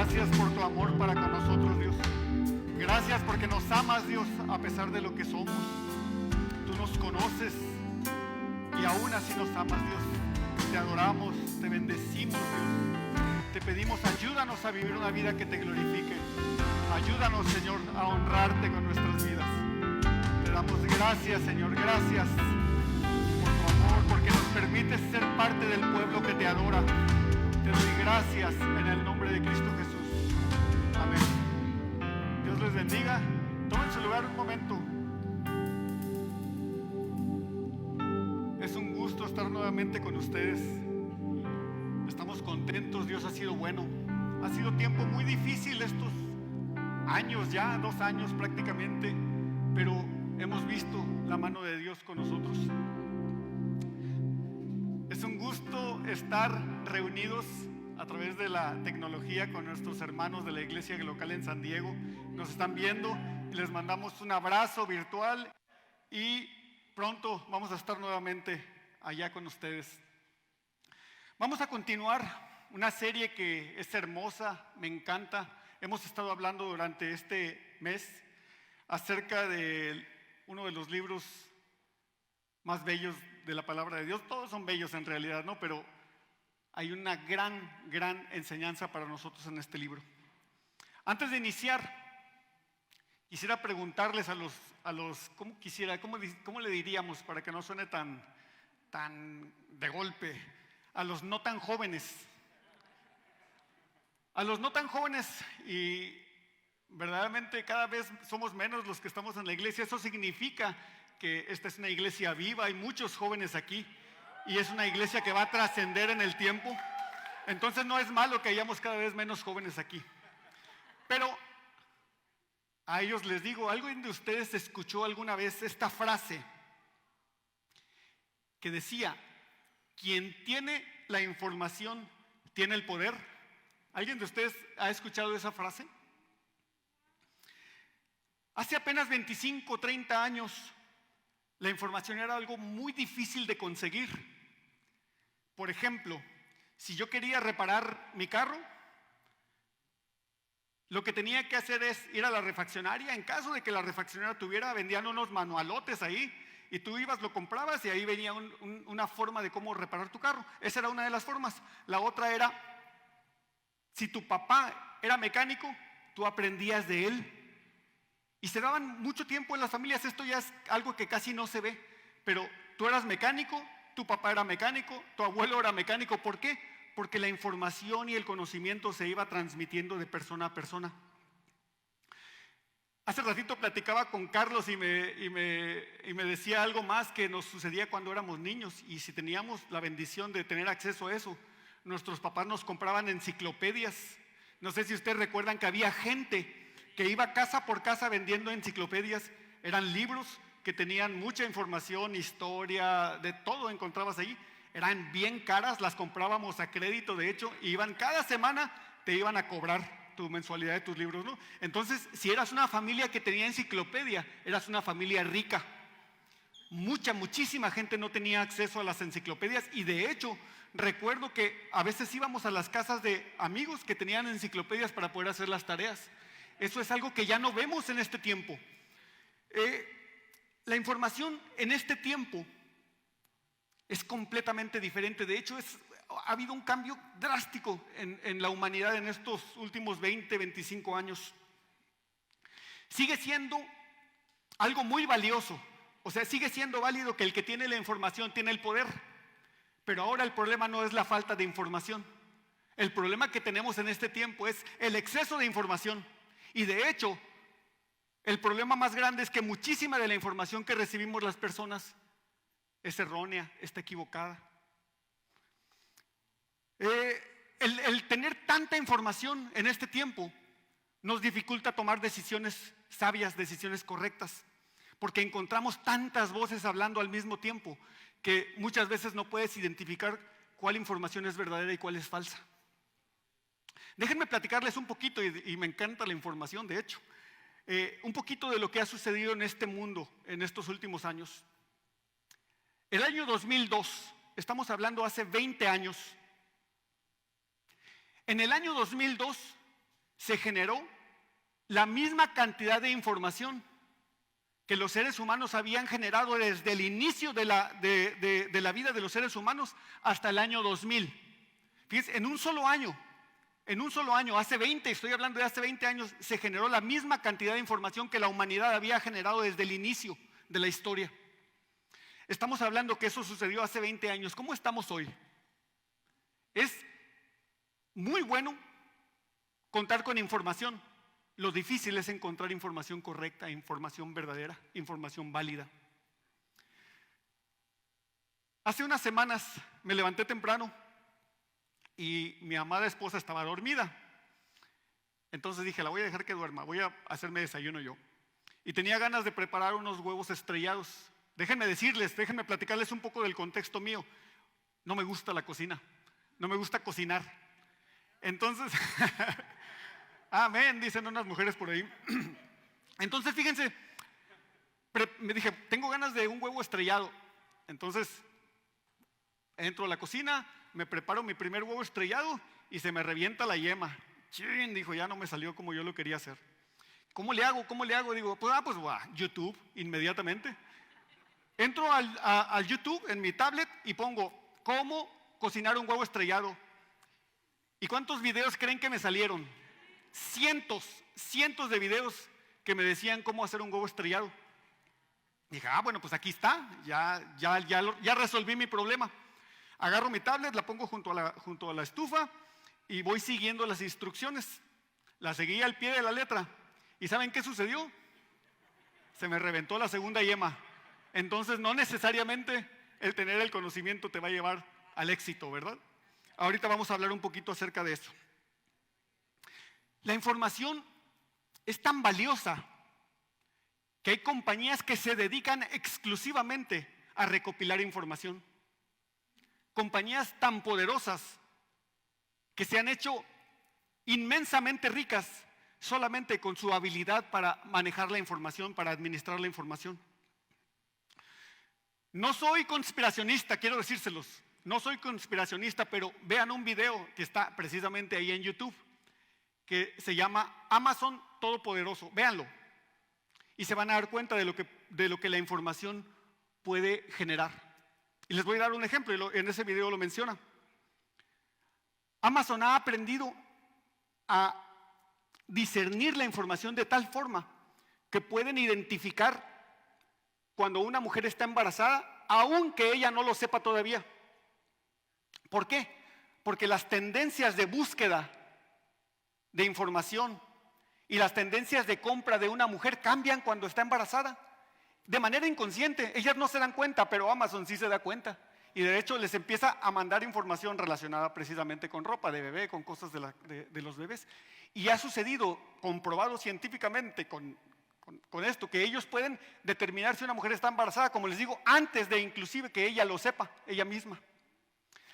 gracias por tu amor para con nosotros, Dios. Gracias porque nos amas, Dios, a pesar de lo que somos. Tú nos conoces y aún así nos amas, Dios. Te adoramos, te bendecimos, Dios. Te pedimos, ayúdanos a vivir una vida que te glorifique. Ayúdanos, Señor, a honrarte con nuestras vidas. Te damos gracias, Señor, gracias por tu amor, porque nos permites ser parte del pueblo que te adora. Te doy gracias en el nombre de Cristo Jesús. Amén. Dios les bendiga. Tomen su lugar un momento. Es un gusto estar nuevamente con ustedes. Estamos contentos, Dios ha sido bueno. Ha sido tiempo muy difícil estos años ya, 2 años prácticamente, pero hemos visto la mano de Dios con nosotros. Es un gusto estar reunidos a través de la tecnología con nuestros hermanos de la iglesia local en San Diego. Nos están viendo y les mandamos un abrazo virtual y pronto vamos a estar nuevamente allá con ustedes. Vamos a continuar una serie que es hermosa, me encanta. Hemos estado hablando durante este mes acerca de uno de los libros más bellos de la palabra de Dios. Todos son bellos en realidad, ¿no? Pero hay una gran enseñanza para nosotros en este libro. Antes de iniciar, quisiera preguntarles a los ¿cómo le diríamos para que no suene tan de golpe? A los no tan jóvenes. A los no tan jóvenes, y verdaderamente cada vez somos menos los que estamos en la iglesia. Eso significa que esta es una iglesia viva, hay muchos jóvenes aquí y es una iglesia que va a trascender en el tiempo. Entonces no es malo que hayamos cada vez menos jóvenes aquí. Pero a ellos les digo, ¿alguien de ustedes escuchó alguna vez esta frase que decía: quien tiene la información tiene el poder? ¿Alguien de ustedes ha escuchado esa frase? Hace apenas 25 o 30 años, la información era algo muy difícil de conseguir. Por ejemplo, si yo quería reparar mi carro, lo que tenía que hacer es ir a la refaccionaria. En caso de que la refaccionaria tuviera, vendían unos manualotes ahí, y tú ibas, lo comprabas y ahí venía una forma de cómo reparar tu carro. Esa era una de las formas. La otra era, si tu papá era mecánico, tú aprendías de él. Y se daban mucho tiempo en las familias. Esto ya es algo que casi no se ve, pero tú eras mecánico, tu papá era mecánico, tu abuelo era mecánico. ¿Por qué? Porque la información y el conocimiento se iba transmitiendo de persona a persona. Hace ratito platicaba con Carlos y me decía algo más que nos sucedía cuando éramos niños, y si teníamos la bendición de tener acceso a eso, nuestros papás nos compraban enciclopedias. No sé si ustedes recuerdan que había gente que iba casa por casa vendiendo enciclopedias. Eran libros que tenían mucha información, historia, de todo encontrabas ahí. Eran bien caras, las comprábamos a crédito, de hecho, y cada semana te iban a cobrar tu mensualidad de tus libros, ¿no? Entonces, si eras una familia que tenía enciclopedia, eras una familia rica. Muchísima gente no tenía acceso a las enciclopedias, y de hecho, recuerdo que a veces íbamos a las casas de amigos que tenían enciclopedias para poder hacer las tareas. Eso es algo que ya no vemos en este tiempo. La información en este tiempo es completamente diferente. De hecho, ha habido un cambio drástico en la humanidad en estos últimos 20, 25 años. Sigue siendo algo muy valioso. O sea, sigue siendo válido que el que tiene la información tiene el poder. Pero ahora el problema no es la falta de información. El problema que tenemos en este tiempo es el exceso de información. Y de hecho, el problema más grande es que muchísima de la información que recibimos las personas es errónea, está equivocada. El tener tanta información en este tiempo nos dificulta tomar decisiones sabias, decisiones correctas, porque encontramos tantas voces hablando al mismo tiempo que muchas veces no puedes identificar cuál información es verdadera y cuál es falsa. Déjenme platicarles un poquito, y me encanta la información, de hecho, un poquito de lo que ha sucedido en este mundo en estos últimos años. El año 2002, estamos hablando hace 20 años. En el año 2002 se generó la misma cantidad de información que los seres humanos habían generado desde el inicio de la vida de los seres humanos hasta el año 2000. Fíjense, en un solo año, estoy hablando de hace 20 años, se generó la misma cantidad de información que la humanidad había generado desde el inicio de la historia. Estamos hablando que eso sucedió hace 20 años. ¿Cómo estamos hoy? Es muy bueno contar con información. Lo difícil es encontrar información correcta, información verdadera, información válida. Hace unas semanas me levanté temprano y mi amada esposa estaba dormida. Entonces dije, la voy a dejar que duerma, voy a hacerme desayuno yo. Y tenía ganas de preparar unos huevos estrellados. Déjenme platicarles un poco del contexto mío. No me gusta la cocina, no me gusta cocinar. Entonces, amén, dicen unas mujeres por ahí. Entonces, fíjense, me dije, tengo ganas de un huevo estrellado. Entonces, entro a la cocina, me preparo mi primer huevo estrellado y se me revienta la yema. Chin, dijo, ya no me salió como yo lo quería hacer. ¿Cómo le hago? Digo, pues YouTube, inmediatamente. Entro al YouTube en mi tablet y pongo, ¿cómo cocinar un huevo estrellado? ¿Y cuántos videos creen que me salieron? Cientos de videos que me decían cómo hacer un huevo estrellado. Dije, bueno, pues aquí está, ya resolví mi problema. Agarro mi tablet, la pongo junto a la estufa y voy siguiendo las instrucciones. La seguí al pie de la letra. ¿Y saben qué sucedió? Se me reventó la segunda yema. Entonces, no necesariamente el tener el conocimiento te va a llevar al éxito, ¿verdad? Ahorita vamos a hablar un poquito acerca de eso. La información es tan valiosa que hay compañías que se dedican exclusivamente a recopilar información. Compañías tan poderosas que se han hecho inmensamente ricas solamente con su habilidad para manejar la información, para administrar la información. No soy conspiracionista, quiero decírselos. No soy conspiracionista, pero vean un video que está precisamente ahí en YouTube, que se llama Amazon Todopoderoso. Véanlo y se van a dar cuenta de lo que la información puede generar. Y les voy a dar un ejemplo, en ese video lo menciona. Amazon ha aprendido a discernir la información de tal forma que pueden identificar cuando una mujer está embarazada, aunque ella no lo sepa todavía. ¿Por qué? Porque las tendencias de búsqueda de información y las tendencias de compra de una mujer cambian cuando está embarazada. De manera inconsciente, ellas no se dan cuenta, pero Amazon sí se da cuenta. Y de hecho les empieza a mandar información relacionada precisamente con ropa de bebé, con cosas de los bebés. Y ha sucedido, comprobado científicamente con esto, que ellos pueden determinar si una mujer está embarazada, como les digo, antes de inclusive que ella lo sepa, ella misma.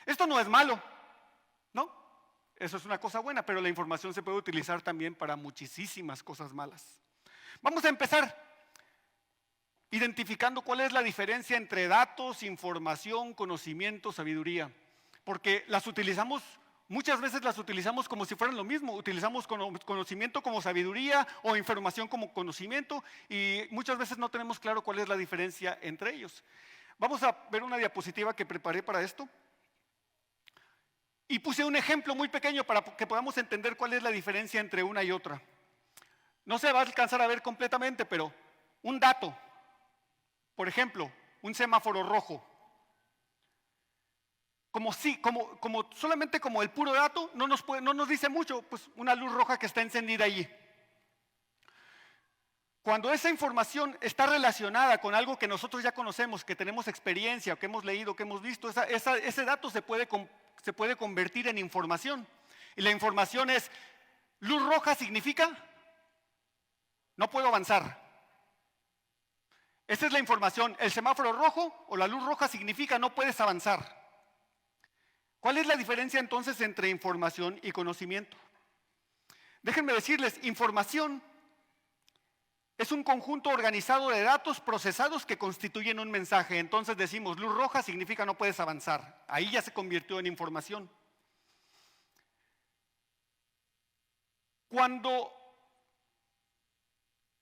Esto no es malo, ¿no? Eso es una cosa buena, pero la información se puede utilizar también para muchísimas cosas malas. Vamos a empezar identificando cuál es la diferencia entre datos, información, conocimiento, sabiduría. Porque muchas veces las utilizamos como si fueran lo mismo. Utilizamos conocimiento como sabiduría o información como conocimiento y muchas veces no tenemos claro cuál es la diferencia entre ellos. Vamos a ver una diapositiva que preparé para esto. Y puse un ejemplo muy pequeño para que podamos entender cuál es la diferencia entre una y otra. No se va a alcanzar a ver completamente, pero un dato. Por ejemplo, un semáforo rojo. Solamente como el puro dato no nos dice mucho, pues una luz roja que está encendida allí. Cuando esa información está relacionada con algo que nosotros ya conocemos, que tenemos experiencia, que hemos leído, que hemos visto, ese dato se puede convertir en información. Y la información es, luz roja significa, no puedo avanzar. Esa es la información. El semáforo rojo o la luz roja significa no puedes avanzar. ¿Cuál es la diferencia entonces entre información y conocimiento? Déjenme decirles, información es un conjunto organizado de datos procesados que constituyen un mensaje. Entonces decimos, luz roja significa no puedes avanzar. Ahí ya se convirtió en información. Cuando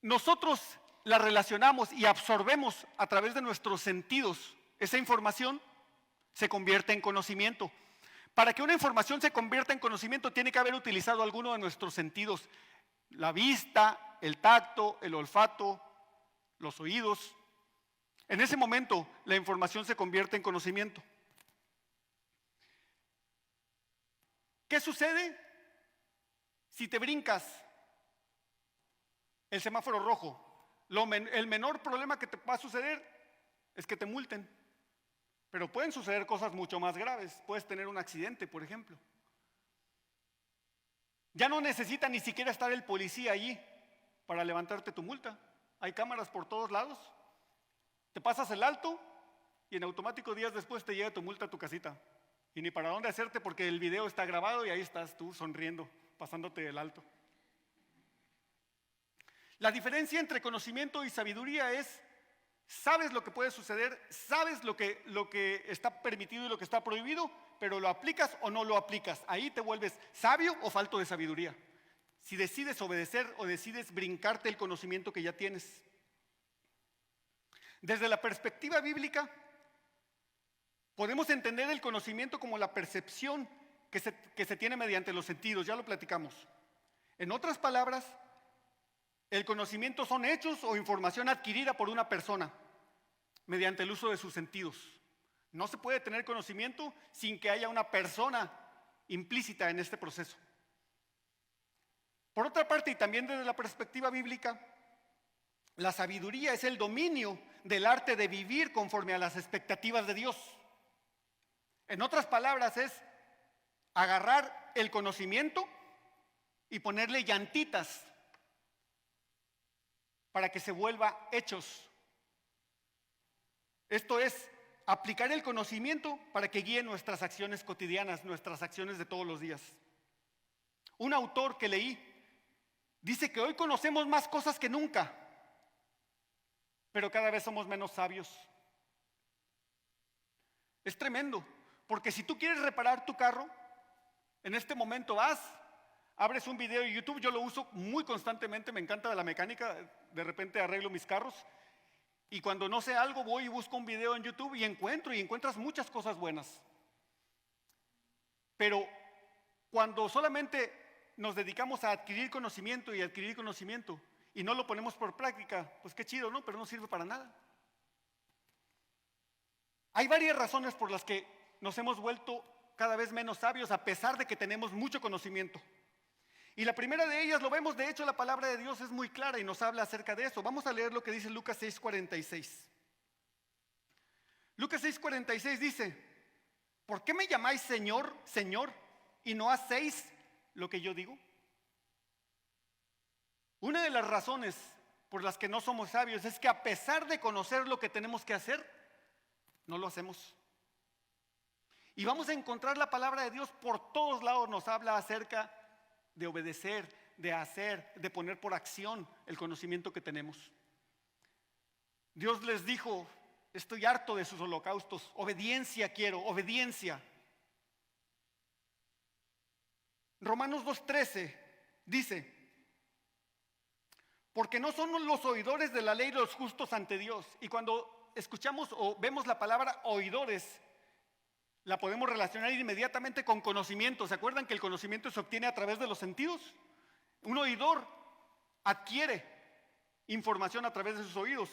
nosotros la relacionamos y absorbemos a través de nuestros sentidos, esa información se convierte en conocimiento. Para que una información se convierta en conocimiento, tiene que haber utilizado alguno de nuestros sentidos: la vista, el tacto, el olfato, los oídos. En ese momento, la información se convierte en conocimiento. ¿Qué sucede si te brincas el semáforo rojo? El menor problema que te va a suceder es que te multen. Pero pueden suceder cosas mucho más graves. Puedes tener un accidente, por ejemplo. Ya no necesita ni siquiera estar el policía allí para levantarte tu multa. Hay cámaras por todos lados. Te pasas el alto y en automático días después te llega tu multa a tu casita. Y ni para dónde hacerte, porque el video está grabado y ahí estás tú sonriendo, pasándote el alto. La diferencia entre conocimiento y sabiduría es: sabes lo que puede suceder, sabes lo que está permitido y lo que está prohibido, pero lo aplicas o no lo aplicas. Ahí te vuelves sabio o falto de sabiduría. Si decides obedecer o decides brincarte el conocimiento que ya tienes. Desde la perspectiva bíblica, podemos entender el conocimiento como la percepción que se tiene mediante los sentidos. Ya lo platicamos. En otras palabras, el conocimiento son hechos o información adquirida por una persona mediante el uso de sus sentidos. No se puede tener conocimiento sin que haya una persona implícita en este proceso. Por otra parte, y también desde la perspectiva bíblica, la sabiduría es el dominio del arte de vivir conforme a las expectativas de Dios. En otras palabras, es agarrar el conocimiento y ponerle llantitas para que se vuelva hechos. Esto es, aplicar el conocimiento para que guíe nuestras acciones cotidianas, nuestras acciones de todos los días. Un autor que leí dice que hoy conocemos más cosas que nunca, pero cada vez somos menos sabios. Es tremendo, porque si tú quieres reparar tu carro, en este momento abres un video de YouTube. Yo lo uso muy constantemente, me encanta la mecánica, de repente arreglo mis carros. Y cuando no sé algo, voy y busco un video en YouTube y encuentras muchas cosas buenas. Pero cuando solamente nos dedicamos a adquirir conocimiento y no lo ponemos por práctica, pues qué chido, ¿no? Pero no sirve para nada. Hay varias razones por las que nos hemos vuelto cada vez menos sabios a pesar de que tenemos mucho conocimiento. Y la primera de ellas lo vemos, de hecho la palabra de Dios es muy clara y nos habla acerca de eso. Vamos a leer lo que dice Lucas 6:46. Lucas 6:46 dice: ¿por qué me llamáis Señor, Señor, y no hacéis lo que yo digo? Una de las razones por las que no somos sabios es que a pesar de conocer lo que tenemos que hacer, no lo hacemos. Y vamos a encontrar la palabra de Dios por todos lados. Nos habla acerca de obedecer, de hacer, de poner por acción el conocimiento que tenemos. Dios les dijo: estoy harto de sus holocaustos, obediencia quiero, obediencia. Romanos 2:13 dice: porque no son los oidores de la ley los justos ante Dios. Y cuando escuchamos o vemos la palabra oidores, la podemos relacionar inmediatamente con conocimiento. ¿Se acuerdan que el conocimiento se obtiene a través de los sentidos? Un oidor adquiere información a través de sus oídos,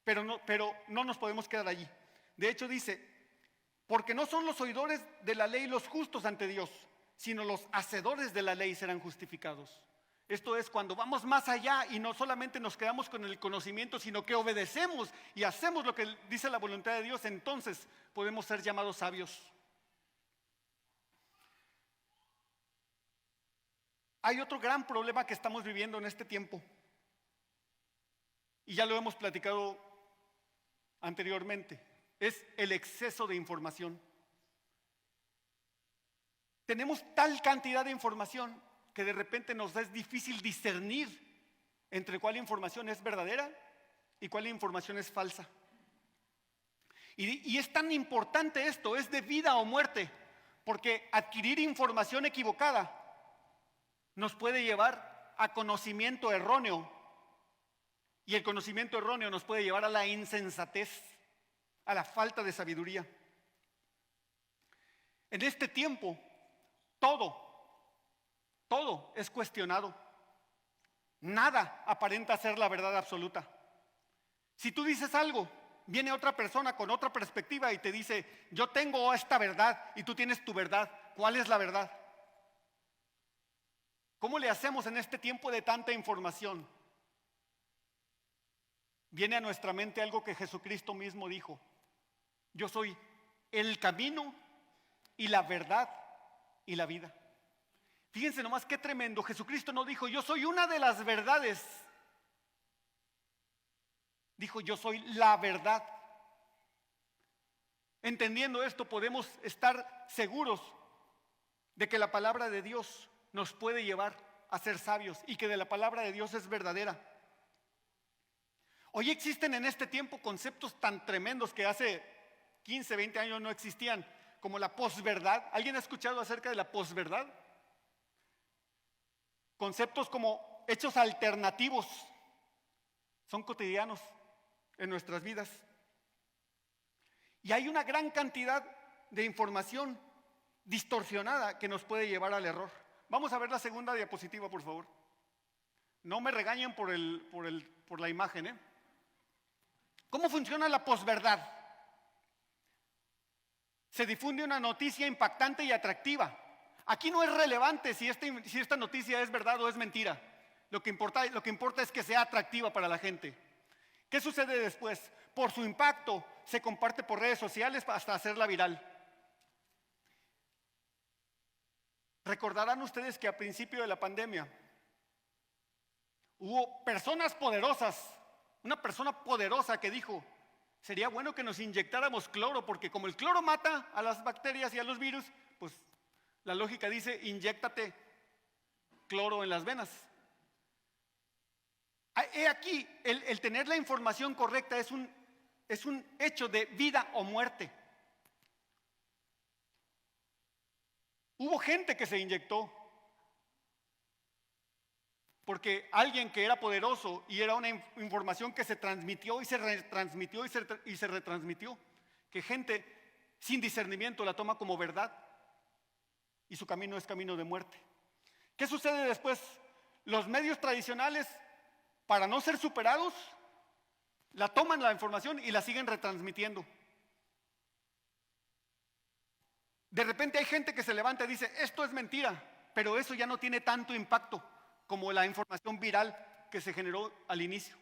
pero no nos podemos quedar allí. De hecho dice: porque no son los oidores de la ley los justos ante Dios, sino los hacedores de la ley serán justificados. Esto es, cuando vamos más allá y no solamente nos quedamos con el conocimiento, sino que obedecemos y hacemos lo que dice la voluntad de Dios, entonces podemos ser llamados sabios. Hay otro gran problema que estamos viviendo en este tiempo, y ya lo hemos platicado anteriormente: es el exceso de información. Tenemos tal cantidad de información que de repente nos es difícil discernir entre cuál información es verdadera y cuál información es falsa. Y es tan importante esto, es de vida o muerte, porque adquirir información equivocada nos puede llevar a conocimiento erróneo. Y el conocimiento erróneo nos puede llevar a la insensatez, a la falta de sabiduría. En este tiempo, todo es cuestionado. Nada aparenta ser la verdad absoluta. Si tú dices algo, viene otra persona con otra perspectiva y te dice, yo tengo esta verdad y tú tienes tu verdad. ¿Cuál es la verdad? ¿Cómo le hacemos en este tiempo de tanta información? Viene a nuestra mente algo que Jesucristo mismo dijo. Yo soy el camino y la verdad y la vida. Fíjense nomás qué tremendo. Jesucristo no dijo, yo soy una de las verdades. Dijo, yo soy la verdad. Entendiendo esto, podemos estar seguros de que la palabra de Dios nos puede llevar a ser sabios y que de la palabra de Dios es verdadera. Hoy existen en este tiempo conceptos tan tremendos que hace 15, 20 años no existían, como la posverdad. ¿Alguien ha escuchado acerca de la posverdad? Conceptos como hechos alternativos son cotidianos en nuestras vidas. Y hay una gran cantidad de información distorsionada que nos puede llevar al error. Vamos a ver la segunda diapositiva, por favor. No me regañen por la imagen, ¿eh? ¿Cómo funciona la posverdad? Se difunde una noticia impactante y atractiva. Aquí no es relevante si esta noticia es verdad o es mentira. Lo que importa es que sea atractiva para la gente. ¿Qué sucede después? Por su impacto se comparte por redes sociales hasta hacerla viral. Recordarán ustedes que a principio de la pandemia hubo personas poderosas, una persona poderosa que dijo, sería bueno que nos inyectáramos cloro, porque como el cloro mata a las bacterias y a los virus, pues la lógica dice, inyéctate cloro en las venas. He aquí, el tener la información correcta es un hecho de vida o muerte. Hubo gente que se inyectó porque alguien que era poderoso y era una información que se transmitió y se retransmitió y se retransmitió, que gente sin discernimiento la toma como verdad y su camino es camino de muerte. ¿Qué sucede después? Los medios tradicionales, para no ser superados, la toman la información y la siguen retransmitiendo. De repente hay gente que se levanta y dice, esto es mentira, pero eso ya no tiene tanto impacto como la información viral que se generó al inicio.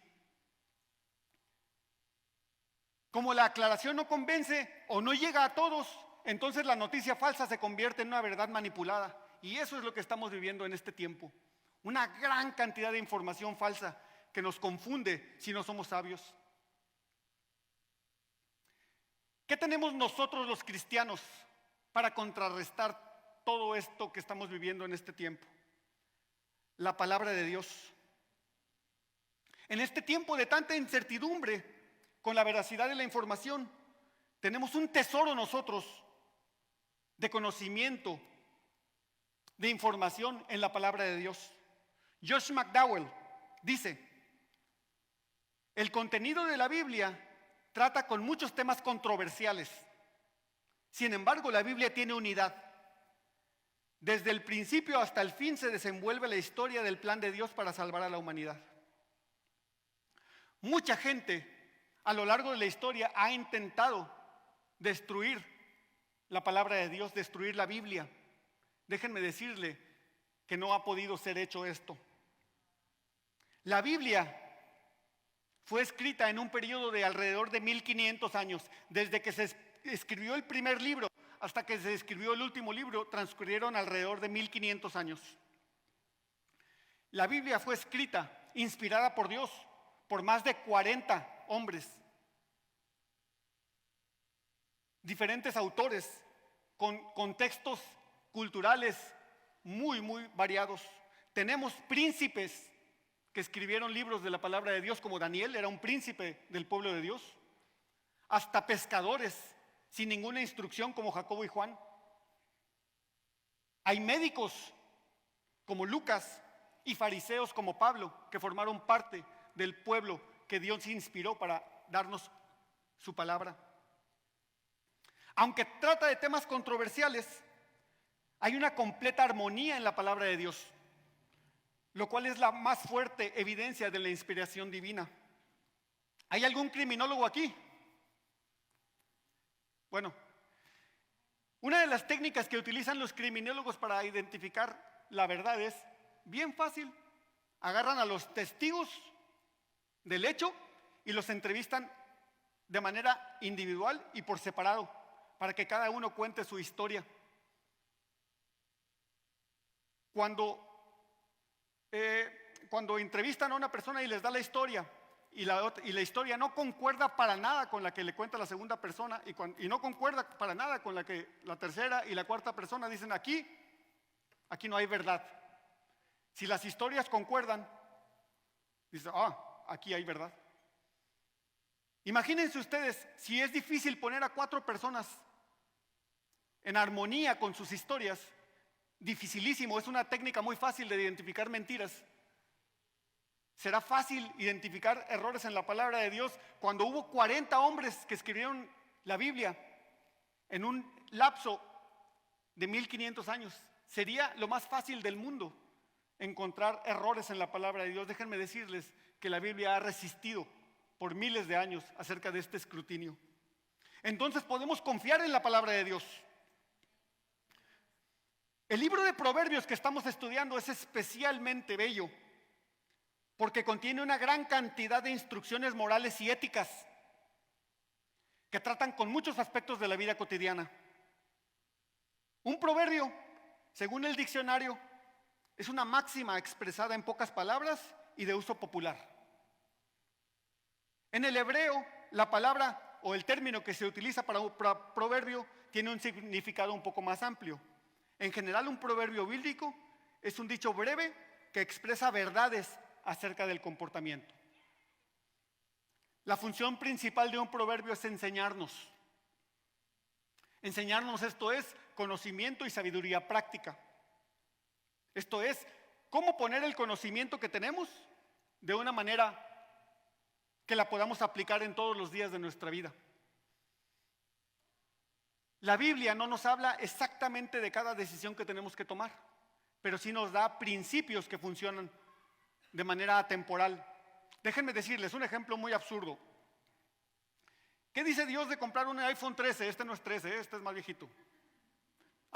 Como la aclaración no convence o no llega a todos, entonces la noticia falsa se convierte en una verdad manipulada. Y eso es lo que estamos viviendo en este tiempo. Una gran cantidad de información falsa que nos confunde si no somos sabios. ¿Qué tenemos nosotros los cristianos para contrarrestar todo esto que estamos viviendo en este tiempo? La palabra de Dios. En este tiempo de tanta incertidumbre con la veracidad de la información, tenemos un tesoro nosotros de conocimiento, de información en la palabra de Dios. Josh McDowell dice, el contenido de la Biblia trata con muchos temas controversiales. Sin embargo, la Biblia tiene unidad. Desde el principio hasta el fin se desenvuelve la historia del plan de Dios para salvar a la humanidad. Mucha gente a lo largo de la historia ha intentado destruir la palabra de Dios, destruir la Biblia. Déjenme decirle que no ha podido ser hecho esto. La Biblia fue escrita en un periodo de alrededor de 1500 años. Desde que se escribió el primer libro hasta que se escribió el último libro, transcurrieron alrededor de 1500 años. La Biblia fue escrita, inspirada por Dios, por más de 40 hombres. Diferentes autores con contextos culturales muy variados. Tenemos príncipes que escribieron libros de la palabra de Dios, como Daniel, era un príncipe del pueblo de Dios. Hasta pescadores sin ninguna instrucción, como Jacobo y Juan. Hay médicos como Lucas, y fariseos como Pablo, que formaron parte del pueblo que Dios inspiró para darnos su palabra. Aunque trata de temas controversiales, hay una completa armonía en la palabra de Dios, lo cual es la más fuerte evidencia de la inspiración divina. ¿Hay algún criminólogo aquí? Bueno, una de las técnicas que utilizan los criminólogos para identificar la verdad es bien fácil. Agarran a los testigos del hecho y los entrevistan de manera individual y por separado, para que cada uno cuente su historia. Cuando entrevistan a una persona y les da la historia y la historia no concuerda para nada con la que le cuenta la segunda persona y no concuerda para nada con la que la tercera y la cuarta persona, dicen aquí no hay verdad. Si las historias concuerdan, dicen, aquí hay verdad. Imagínense ustedes, si es difícil poner a 4 personas en armonía con sus historias, dificilísimo, es una técnica muy fácil de identificar mentiras. Será fácil identificar errores en la palabra de Dios cuando hubo 40 hombres que escribieron la Biblia en un lapso de 1500 años. Sería lo más fácil del mundo encontrar errores en la palabra de Dios. Déjenme decirles que la Biblia ha resistido por miles de años acerca de este escrutinio. Entonces podemos confiar en la palabra de Dios. El libro de Proverbios que estamos estudiando es especialmente bello porque contiene una gran cantidad de instrucciones morales y éticas que tratan con muchos aspectos de la vida cotidiana. Un proverbio, según el diccionario, es una máxima expresada en pocas palabras y de uso popular. En el hebreo, la palabra o el término que se utiliza para un proverbio tiene un significado un poco más amplio. En general, un proverbio bíblico es un dicho breve que expresa verdades acerca del comportamiento. La función principal de un proverbio es enseñarnos. Enseñarnos, esto es conocimiento y sabiduría práctica. Esto es cómo poner el conocimiento que tenemos de una manera que la podamos aplicar en todos los días de nuestra vida. La Biblia no nos habla exactamente de cada decisión que tenemos que tomar, pero sí nos da principios que funcionan de manera atemporal. Déjenme decirles un ejemplo muy absurdo. ¿Qué dice Dios de comprar un iPhone 13? Este no es 13, este es más viejito.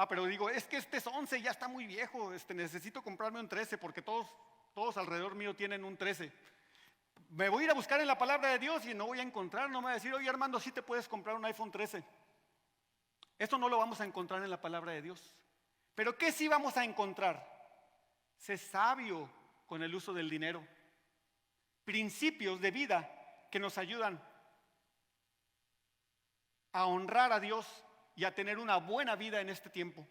Pero digo, es que este es 11, ya está muy viejo, necesito comprarme un 13 porque todos alrededor mío tienen un 13. Me voy a ir a buscar en la palabra de Dios y no voy a encontrar, no me va a decir, oye Armando, sí te puedes comprar un iPhone 13. Esto no lo vamos a encontrar en la palabra de Dios. Pero ¿qué sí vamos a encontrar? Sé sabio con el uso del dinero. Principios de vida que nos ayudan a honrar a Dios y a tener una buena vida en este tiempo.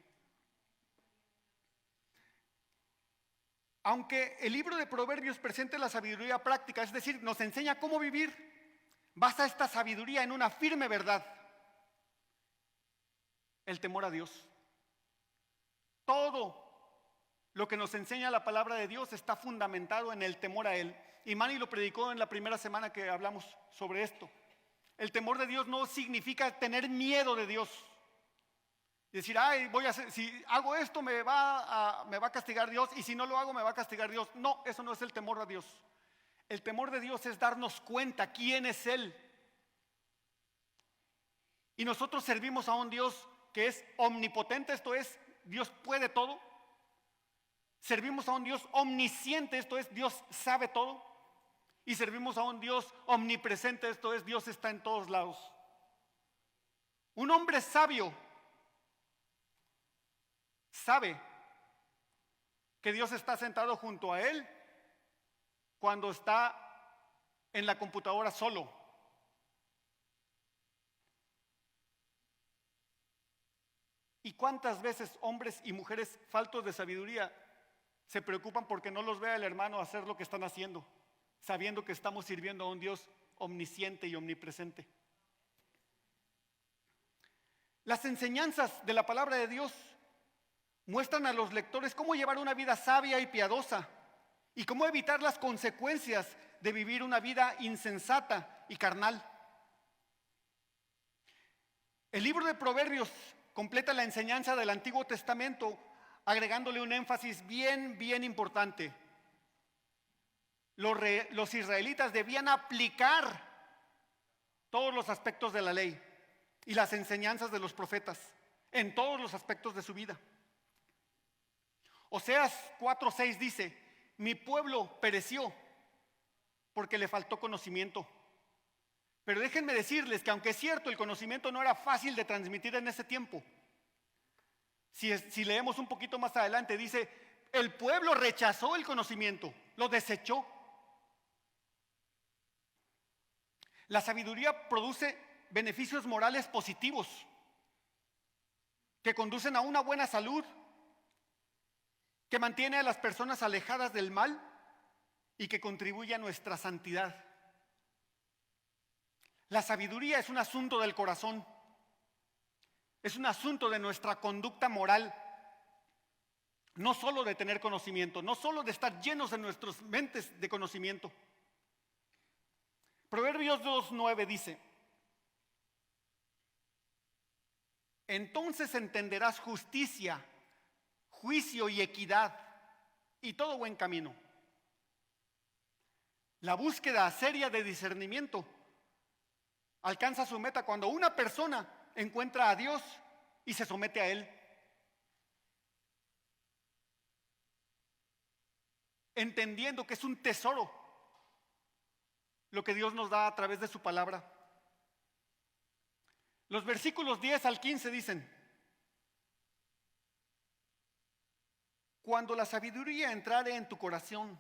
Aunque el libro de Proverbios presente la sabiduría práctica, es decir, nos enseña cómo vivir, basa esta sabiduría en una firme verdad: el temor a Dios. Todo lo que nos enseña la palabra de Dios está fundamentado en el temor a Él. Y Manny lo predicó en la primera semana que hablamos sobre esto. El temor de Dios no significa tener miedo de Dios. Decir, si hago esto me va a castigar Dios, y si no lo hago me va a castigar Dios. No, eso no es el temor a Dios. El temor de Dios es darnos cuenta quién es Él. Y nosotros servimos a un Dios que es omnipotente, esto es, Dios puede todo. Servimos a un Dios omnisciente, esto es, Dios sabe todo. Y servimos a un Dios omnipresente, esto es, Dios está en todos lados. Un hombre sabio sabe que Dios está sentado junto a él cuando está en la computadora solo. ¿Y cuántas veces hombres y mujeres faltos de sabiduría se preocupan porque no los vea el hermano hacer lo que están haciendo, sabiendo que estamos sirviendo a un Dios omnisciente y omnipresente? Las enseñanzas de la palabra de Dios muestran a los lectores cómo llevar una vida sabia y piadosa y cómo evitar las consecuencias de vivir una vida insensata y carnal. El libro de Proverbios completa la enseñanza del Antiguo Testamento agregándole un énfasis bien importante. Los israelitas debían aplicar todos los aspectos de la ley y las enseñanzas de los profetas en todos los aspectos de su vida. Oseas 4:6 dice: mi pueblo pereció porque le faltó conocimiento. Pero déjenme decirles que aunque es cierto, el conocimiento no era fácil de transmitir en ese tiempo. Si leemos un poquito más adelante, dice: el pueblo rechazó el conocimiento, lo desechó. La sabiduría produce beneficios morales positivos que conducen a una buena salud, que mantiene a las personas alejadas del mal y que contribuye a nuestra santidad. La sabiduría es un asunto del corazón, es un asunto de nuestra conducta moral, no solo de tener conocimiento, no solo de estar llenos de nuestras mentes de conocimiento. Proverbios 2:9 dice: entonces entenderás justicia, juicio y equidad y todo buen camino. La búsqueda seria de discernimiento alcanza su meta cuando una persona encuentra a Dios y se somete a Él, entendiendo que es un tesoro lo que Dios nos da a través de su palabra. Los versículos 10 al 15 dicen: cuando la sabiduría entrare en tu corazón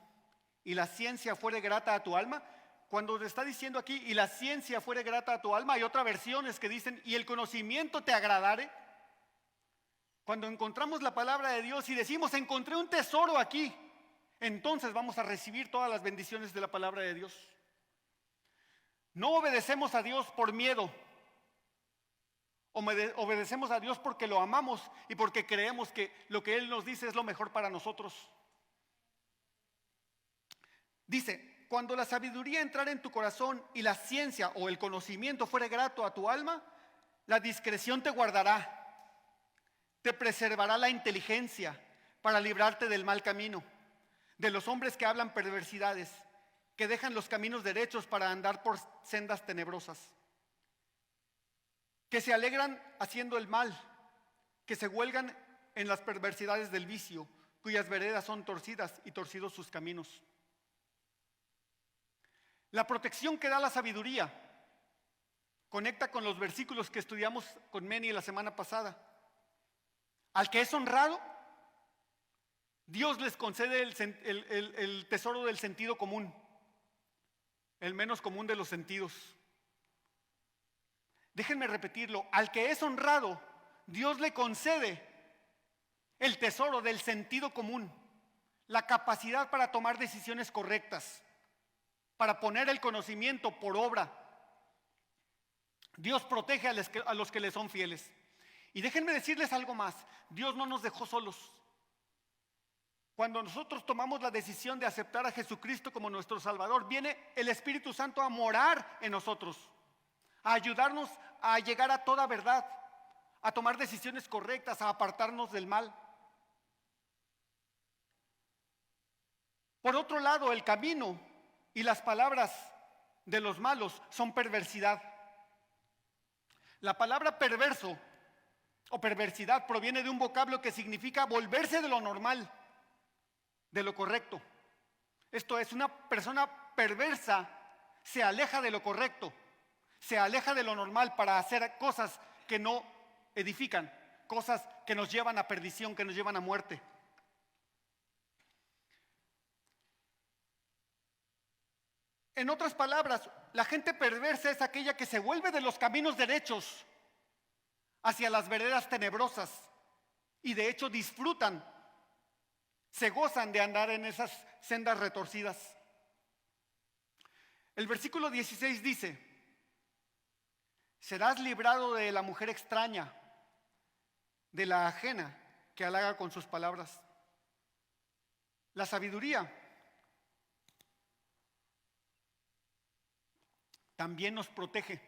y la ciencia fuere grata a tu alma. Cuando te está diciendo aquí, y la ciencia fuere grata a tu alma, hay otras versiones que dicen, y el conocimiento te agradare. Cuando encontramos la palabra de Dios y decimos: encontré un tesoro aquí, entonces vamos a recibir todas las bendiciones de la palabra de Dios. No obedecemos a Dios por miedo, obedecemos a Dios porque lo amamos y porque creemos que lo que Él nos dice es lo mejor para nosotros. Dice: cuando la sabiduría entrara en tu corazón y la ciencia o el conocimiento fuere grato a tu alma, la discreción te guardará, te preservará la inteligencia para librarte del mal camino, de los hombres que hablan perversidades, que dejan los caminos derechos para andar por sendas tenebrosas, que se alegran haciendo el mal, que se huelgan en las perversidades del vicio, cuyas veredas son torcidas y torcidos sus caminos. La protección que da la sabiduría conecta con los versículos que estudiamos con Meni la semana pasada. Al que es honrado, Dios les concede el tesoro del sentido común, el menos común de los sentidos. Déjenme repetirlo: al que es honrado, Dios le concede el tesoro del sentido común, la capacidad para tomar decisiones correctas, para poner el conocimiento por obra. Dios protege a los que le son fieles. Y déjenme decirles algo más: Dios no nos dejó solos. Cuando nosotros tomamos la decisión de aceptar a Jesucristo como nuestro Salvador, viene el Espíritu Santo a morar en nosotros, a ayudarnos a llegar a toda verdad, a tomar decisiones correctas, a apartarnos del mal. Por otro lado, el camino y las palabras de los malos son perversidad. La palabra perverso o perversidad proviene de un vocablo que significa volverse de lo normal, de lo correcto. Esto es, una persona perversa se aleja de lo correcto, se aleja de lo normal para hacer cosas que no edifican, cosas que nos llevan a perdición, que nos llevan a muerte. En otras palabras, la gente perversa es aquella que se vuelve de los caminos derechos hacia las veredas tenebrosas y de hecho disfrutan, se gozan de andar en esas sendas retorcidas. El versículo 16 dice: serás librado de la mujer extraña, de la ajena, que halaga con sus palabras. La sabiduría también nos protege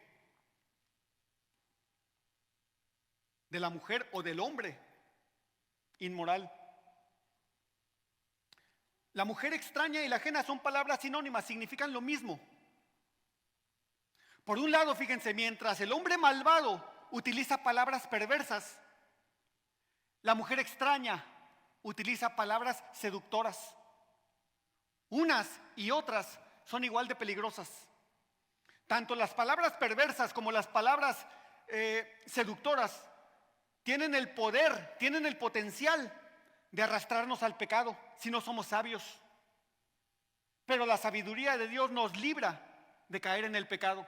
de la mujer o del hombre inmoral. La mujer extraña y la ajena son palabras sinónimas, significan lo mismo. Por un lado, fíjense, mientras el hombre malvado utiliza palabras perversas, la mujer extraña utiliza palabras seductoras. Unas y otras son igual de peligrosas. Tanto las palabras perversas como las palabras seductoras tienen el poder, tienen el potencial de arrastrarnos al pecado si no somos sabios. Pero la sabiduría de Dios nos libra de caer en el pecado.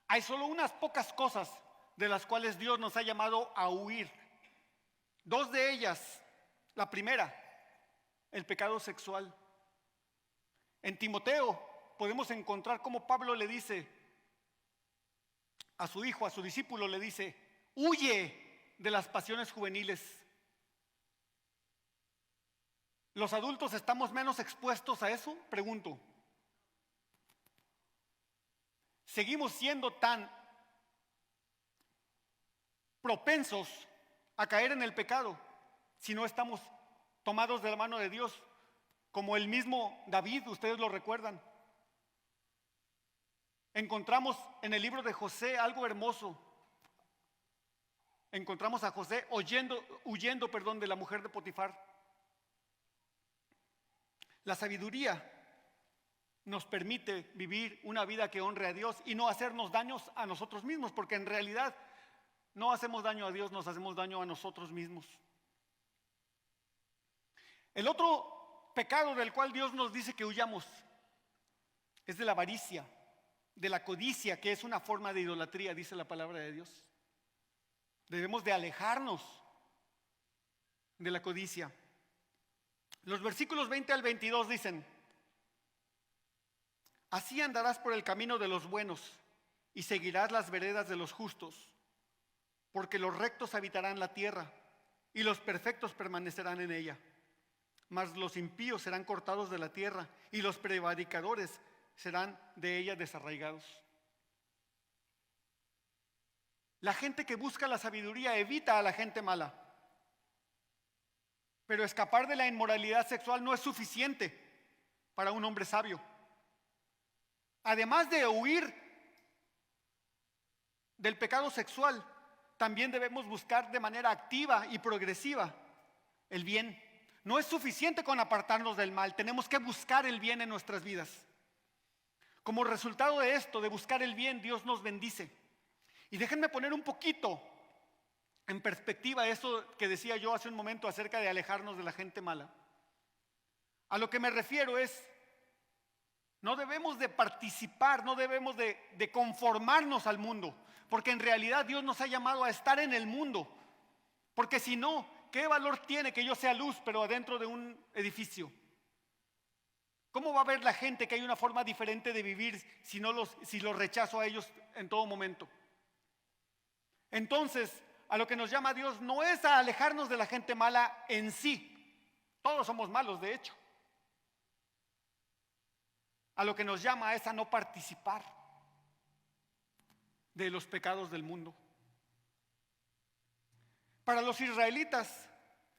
Hay solo unas pocas cosas de las cuales Dios nos ha llamado a huir. Dos de ellas. La primera, el pecado sexual. En Timoteo podemos encontrar cómo Pablo le dice a su hijo, a su discípulo, le dice: huye de las pasiones juveniles. ¿Los adultos estamos menos expuestos a eso? Pregunto. ¿Seguimos siendo tan propensos a caer en el pecado si no estamos tomados de la mano de Dios? Como el mismo David, ustedes lo recuerdan. Encontramos en el libro de José algo hermoso. Encontramos a José huyendo de la mujer de Potifar. La sabiduría nos permite vivir una vida que honre a Dios y no hacernos daños a nosotros mismos, porque en realidad no hacemos daño a Dios, nos hacemos daño a nosotros mismos. El otro pecado del cual Dios nos dice que huyamos es de la avaricia, de la codicia, que es una forma de idolatría, dice la palabra de Dios. Debemos de alejarnos de la codicia. Los versículos 20 al 22 dicen: así andarás por el camino de los buenos y seguirás las veredas de los justos, porque los rectos habitarán la tierra y los perfectos permanecerán en ella. Mas los impíos serán cortados de la tierra y los prevaricadores serán de ella desarraigados. La gente que busca la sabiduría evita a la gente mala. Pero escapar de la inmoralidad sexual no es suficiente para un hombre sabio. Además de huir del pecado sexual, también debemos buscar de manera activa y progresiva el bien. No es suficiente con apartarnos del mal, tenemos que buscar el bien en nuestras vidas. Como resultado de esto, de buscar el bien, Dios nos bendice. Y déjenme poner un poquito en perspectiva eso que decía yo hace un momento acerca de alejarnos de la gente mala. A lo que me refiero es, no debemos de participar, no debemos de conformarnos al mundo, porque en realidad Dios nos ha llamado a estar en el mundo. Porque si no, ¿qué valor tiene que yo sea luz, pero adentro de un edificio? ¿Cómo va a ver la gente que hay una forma diferente de vivir si los rechazo a ellos en todo momento? Entonces, a lo que nos llama Dios no es a alejarnos de la gente mala en sí. Todos somos malos, de hecho. A lo que nos llama es a no participar de los pecados del mundo. Para los israelitas,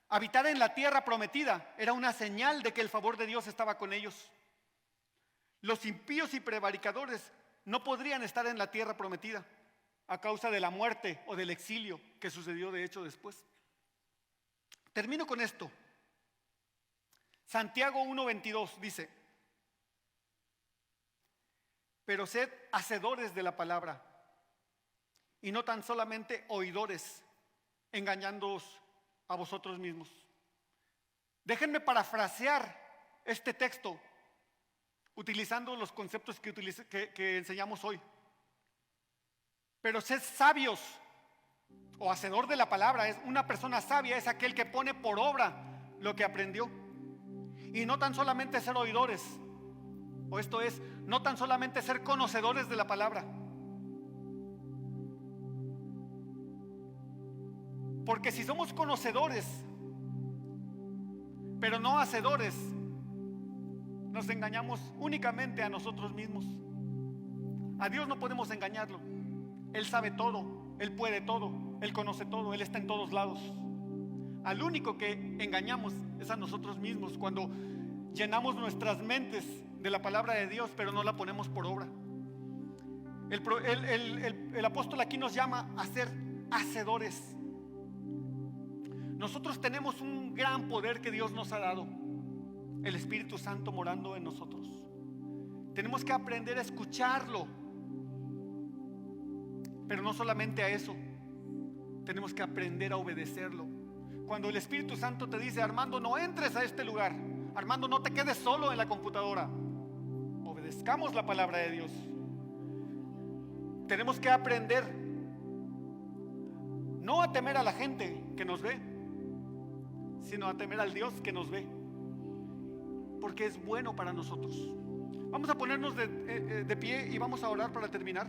habitar en la tierra prometida era una señal de que el favor de Dios estaba con ellos. Los impíos y prevaricadores no podrían estar en la tierra prometida a causa de la muerte o del exilio que sucedió de hecho después. Termino con esto. Santiago 1:22 dice: pero sed hacedores de la palabra y no tan solamente oidores, engañándoos a vosotros mismos. Déjenme parafrasear este texto utilizando los conceptos que enseñamos hoy. Pero sed sabios, o hacedor de la palabra, es una persona sabia, es aquel que pone por obra lo que aprendió. Y no tan solamente ser oidores, o esto es, no tan solamente ser conocedores de la palabra. Porque si somos conocedores, pero no hacedores, nos engañamos únicamente a nosotros mismos. A Dios no podemos engañarlo. Él sabe todo, Él puede todo, Él conoce todo, Él está en todos lados. Al único que engañamos es a nosotros mismos cuando llenamos nuestras mentes de la palabra de Dios, pero no la ponemos por obra. El apóstol aquí nos llama a ser hacedores. Nosotros tenemos un gran poder que Dios nos ha dado, el Espíritu Santo morando en nosotros. Tenemos que aprender a escucharlo, pero no solamente a eso, tenemos que aprender a obedecerlo. Cuando el Espíritu Santo te dice: Armando, no entres a este lugar, Armando, no te quedes solo en la computadora, obedezcamos la palabra de Dios. Tenemos que aprender no a temer a la gente que nos ve, sino a temer al Dios que nos ve, porque es bueno para nosotros. Vamos a ponernos de pie y vamos a orar para terminar.